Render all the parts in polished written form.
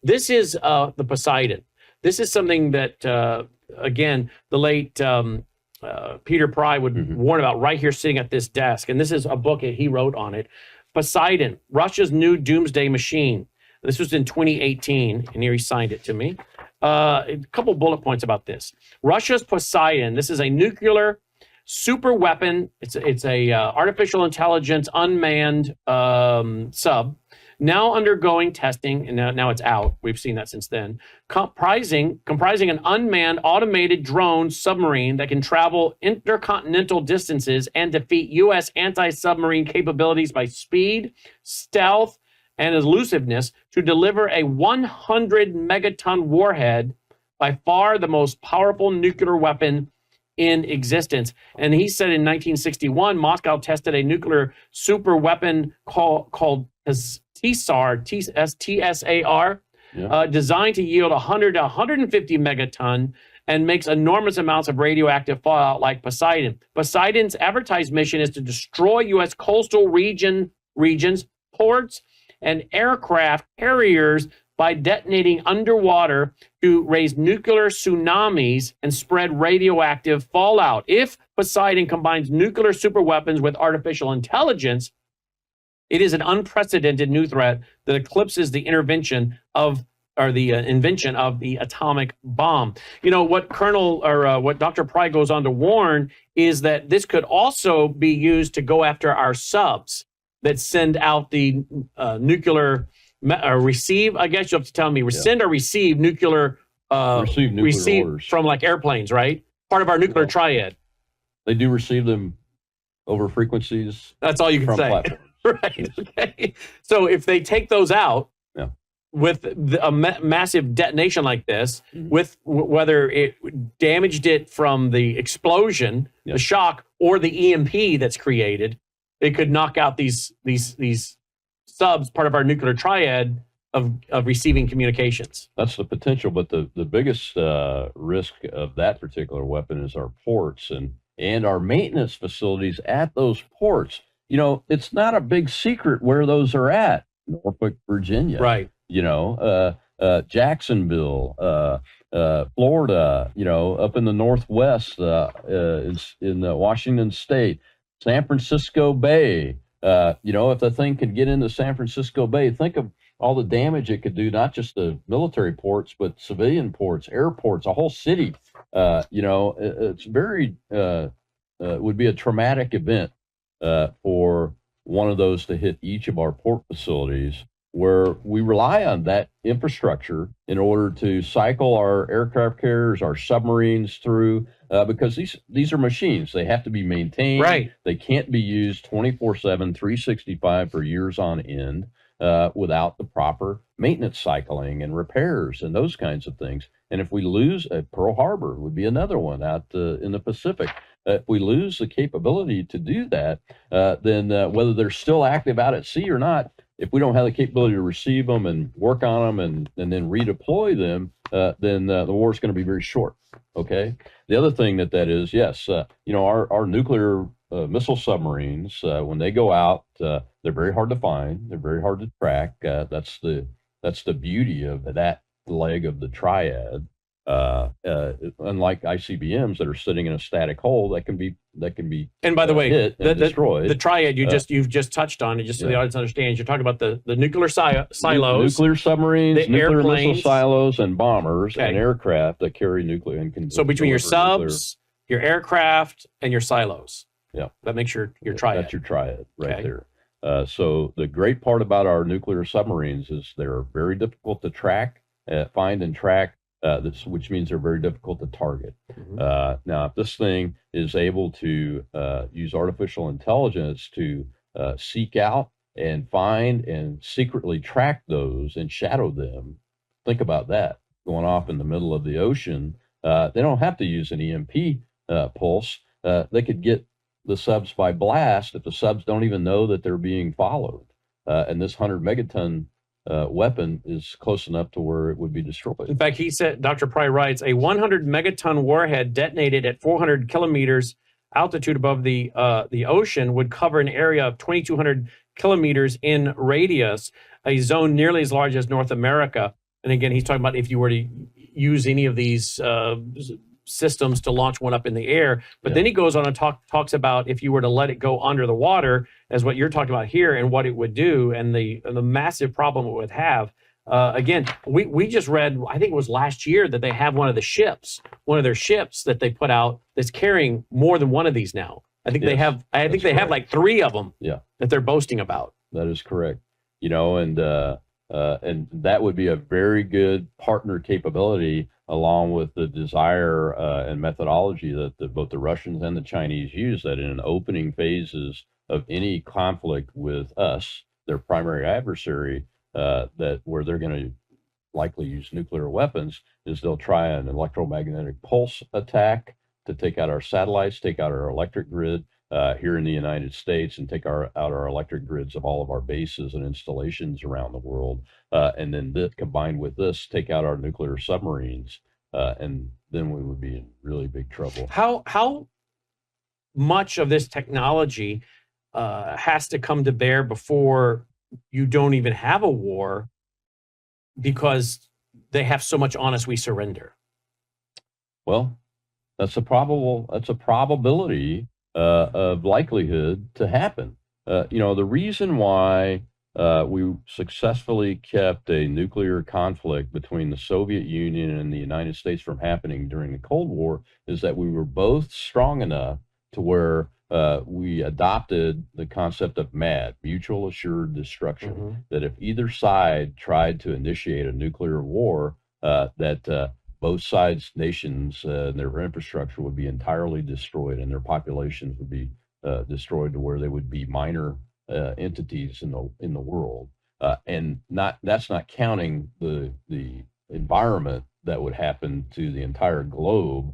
This is the Poseidon. This is something that, again, the late Peter Pry would warn about right here sitting at this desk. And this is a book that he wrote on it. Poseidon, Russia's new doomsday machine. This was in 2018, and here he signed it to me. A couple bullet points about this. Russia's Poseidon. This is a nuclear super weapon. It's a artificial intelligence unmanned sub, now undergoing testing, and now it's out. We've seen that since then. Comprising an unmanned automated drone submarine that can travel intercontinental distances and defeat U.S. anti-submarine capabilities by speed, stealth, and elusiveness to deliver a 100 megaton warhead, by far the most powerful nuclear weapon in existence. And he said in 1961, Moscow tested a nuclear super weapon called TSAR, T-S-A-R, designed to yield 100 to 150 megaton and makes enormous amounts of radioactive fallout like Poseidon. Poseidon's advertised mission is to destroy U.S. coastal regions, ports, and aircraft carriers by detonating underwater to raise nuclear tsunamis and spread radioactive fallout. If Poseidon combines nuclear superweapons with artificial intelligence, it is an unprecedented new threat that eclipses the invention of the atomic bomb. You know, what what Dr. Pry goes on to warn is that this could also be used to go after our subs that send out the nuclear receive. I guess you have to tell me, send or receive nuclear receive orders from like airplanes, right? Part of our nuclear triad. They do receive them over frequencies. That's all you can say. Right. Okay. So if they take those out with a massive detonation like this, with whether it damaged it from the explosion, the shock, or the EMP that's created, it could knock out these subs, part of our nuclear triad of receiving communications. That's the potential, but the biggest risk of that particular weapon is our ports and our maintenance facilities at those ports. You know, it's not a big secret where those are at. Norfolk, Virginia. Right. You know, Jacksonville, Florida, you know, up in the Northwest, in Washington State, San Francisco Bay. You know, if the thing could get into San Francisco Bay, think of all the damage it could do, not just the military ports, but civilian ports, airports, a whole city. You know, it's very, would be a traumatic event for one of those to hit each of our port facilities, where we rely on that infrastructure in order to cycle our aircraft carriers, our submarines through, because these are machines. They have to be maintained. Right. They can't be used 24/7, 365 for years on end without the proper maintenance cycling and repairs and those kinds of things. And if we lose, Pearl Harbor would be another one out in the Pacific. If we lose the capability to do that, then whether they're still active out at sea or not, if we don't have the capability to receive them and work on them and then redeploy them, then the war is going to be very short. Okay. The other thing that is, yes, you know, our nuclear missile submarines, when they go out, they're very hard to find. They're very hard to track. That's the beauty of that leg of the triad. Unlike ICBMs that are sitting in a static hole, that can be and by the way, hit and destroyed. The triad you've just touched on, and just so the audience understands, you're talking about the nuclear silos, nuclear submarines, the nuclear airplanes, missile silos, and bombers and aircraft that carry nuclear and can. So between your subs, your aircraft, and your silos, that makes your triad. That's your triad right there. So the great part about our nuclear submarines is they're very difficult to track, find and track. Which means they're very difficult to target. Now, if this thing is able to use artificial intelligence to seek out and find and secretly track those and shadow them, think about that. Going off in the middle of the ocean, they don't have to use an EMP pulse. They could get the subs by blast if the subs don't even know that they're being followed. And this 100 megaton weapon is close enough to where it would be destroyed. In fact, he said, Dr. Pry writes, a 100 megaton warhead detonated at 400 kilometers altitude above the ocean would cover an area of 2,200 kilometers in radius, a zone nearly as large as North America. And again, he's talking about if you were to use any of these systems to launch one up in the air. But then he goes on and talks about if you were to let it go under the water, as what you're talking about here, and what it would do, and the massive problem it would have. Again, we just read, I think it was last year, that they have one of their ships that they put out that's carrying more than one of these now. I think they have like 3 of them that they're boasting about. That is correct. You know, and that would be a very good partner capability, along with the desire and methodology that both the Russians and the Chinese use, that in opening phases of any conflict with us, their primary adversary, that where they're going to likely use nuclear weapons, is they'll try an electromagnetic pulse attack to take out our satellites, take out our electric grid here in the United States, and take out our electric grids of all of our bases and installations around the world. And then combined with this, take out our nuclear submarines. And then we would be in really big trouble. How much of this technology has to come to bear before you don't even have a war, because they have so much on us we surrender? Well, that's a probability of likelihood to happen. You know, the reason why we successfully kept a nuclear conflict between the Soviet Union and the United States from happening during the Cold War is that we were both strong enough to where we adopted the concept of MAD, mutual assured destruction, that if either side tried to initiate a nuclear war, that both sides' nations and their infrastructure would be entirely destroyed, and their populations would be destroyed to where they would be minor entities in the world, and that's not counting the environment that would happen to the entire globe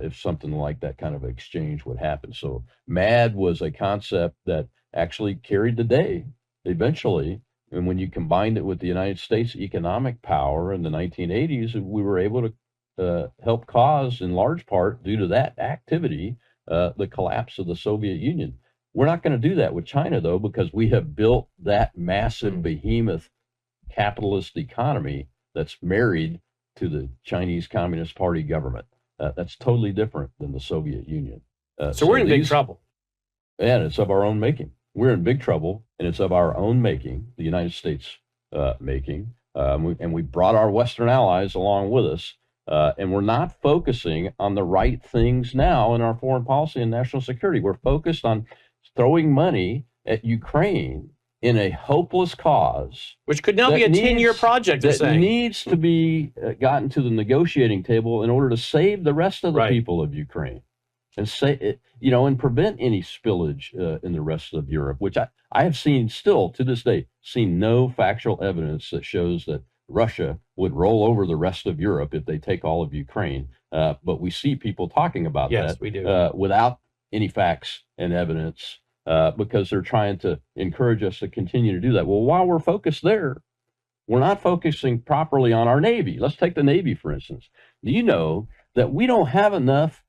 if something like that kind of exchange would happen. So MAD was a concept that actually carried the day eventually. And when you combined it with the United States economic power in the 1980s, we were able to help cause, in large part due to that activity, the collapse of the Soviet Union. We're not going to do that with China, though, because we have built that massive behemoth capitalist economy that's married to the Chinese Communist Party government. That's totally different than the Soviet Union. So we're in big trouble. And it's of our own making. We're in big trouble, and it's of our own making, the United States making. And we brought our Western allies along with us. And we're not focusing on the right things now in our foreign policy and national security. We're focused on throwing money at Ukraine in a hopeless cause, which could now be a 10-year project. That needs to be gotten to the negotiating table in order to save the rest of the people of Ukraine, and and prevent any spillage in the rest of Europe, which I have seen still to this day, seen no factual evidence that shows that Russia would roll over the rest of Europe if they take all of Ukraine. But we see people talking about that we do. Without any facts and evidence, because they're trying to encourage us to continue to do that. Well, while we're focused there, we're not focusing properly on our Navy. Let's take the Navy, for instance. Do you know that we don't have enough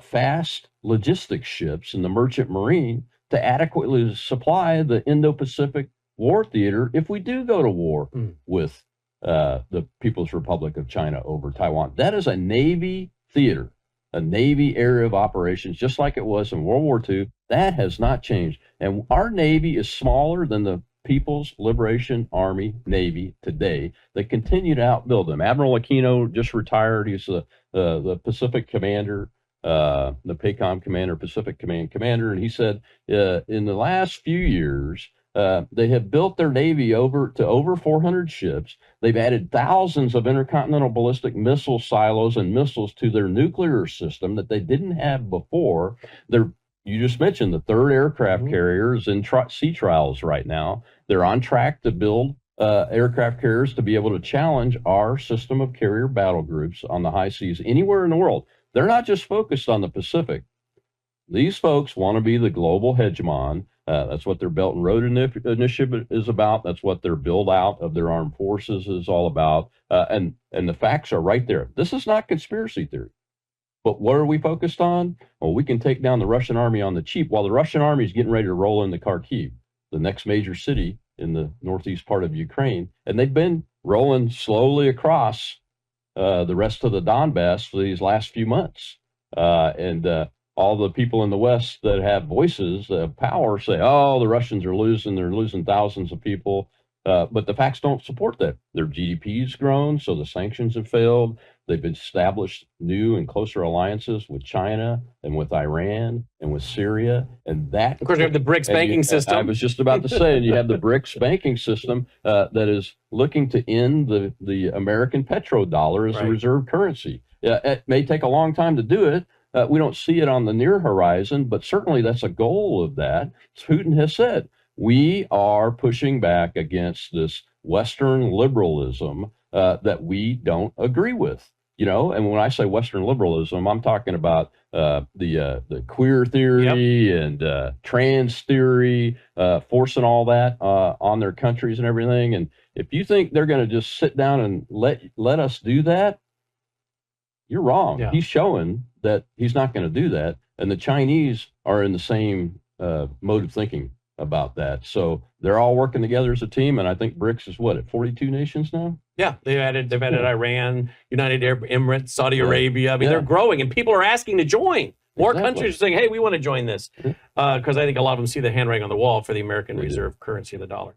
fast logistics ships in the merchant marine to adequately supply the Indo-Pacific war theater if we do go to war with the People's Republic of China over Taiwan? That is a Navy theater, a Navy area of operations, just like it was in World War II. That has not changed. And our Navy is smaller than the People's Liberation Army Navy today. They continue to outbuild them. Admiral Aquino just retired. He's the Pacific commander, the PACOM commander, Pacific Command commander. And he said in the last few years, they have built their Navy to over 400 ships. They've added thousands of intercontinental ballistic missile silos and missiles to their nuclear system that they didn't have before. You just mentioned the third aircraft carriers in sea trials right now. They're on track to build aircraft carriers to be able to challenge our system of carrier battle groups on the high seas anywhere in the world. They're not just focused on the Pacific. These folks want to be the global hegemon. That's what their Belt and Road Initiative is about. That's what their build out of their armed forces is all about. And the facts are right there. This is not conspiracy theory. But what are we focused on? Well, we can take down the Russian army on the cheap while the Russian army is getting ready to roll into Kharkiv, the next major city in the northeast part of Ukraine. And they've been rolling slowly across the rest of the Donbass for these last few months. And all the people in the West that have voices of power say, oh, the Russians are losing, they're losing thousands of people. But the facts don't support that. Their GDP's grown, so the sanctions have failed. They've established new and closer alliances with China and with Iran and with Syria. And that, of course, we have the BRICS banking system. I was just about to say, and you have the BRICS banking system that is looking to end the American petrodollar as a reserve currency. It may take a long time to do it. We don't see it on the near horizon, but certainly that's a goal of that. As Putin has said, we are pushing back against this Western liberalism that we don't agree with. You know, and when I say Western liberalism, I'm talking about the queer theory and trans theory, forcing all that on their countries and everything. And if you think they're going to just sit down and let us do that, you're wrong. Yeah. He's showing that he's not going to do that. And the Chinese are in the same mode of thinking about that. So they're all working together as a team. And I think BRICS is what, at 42 nations now? Yeah, they've added Iran, United Arab Emirates, Saudi Arabia. I mean, they're growing, and people are asking to join. More countries are saying, hey, we want to join this. Because I think a lot of them see the handwriting on the wall for the American reserve currency of the dollar.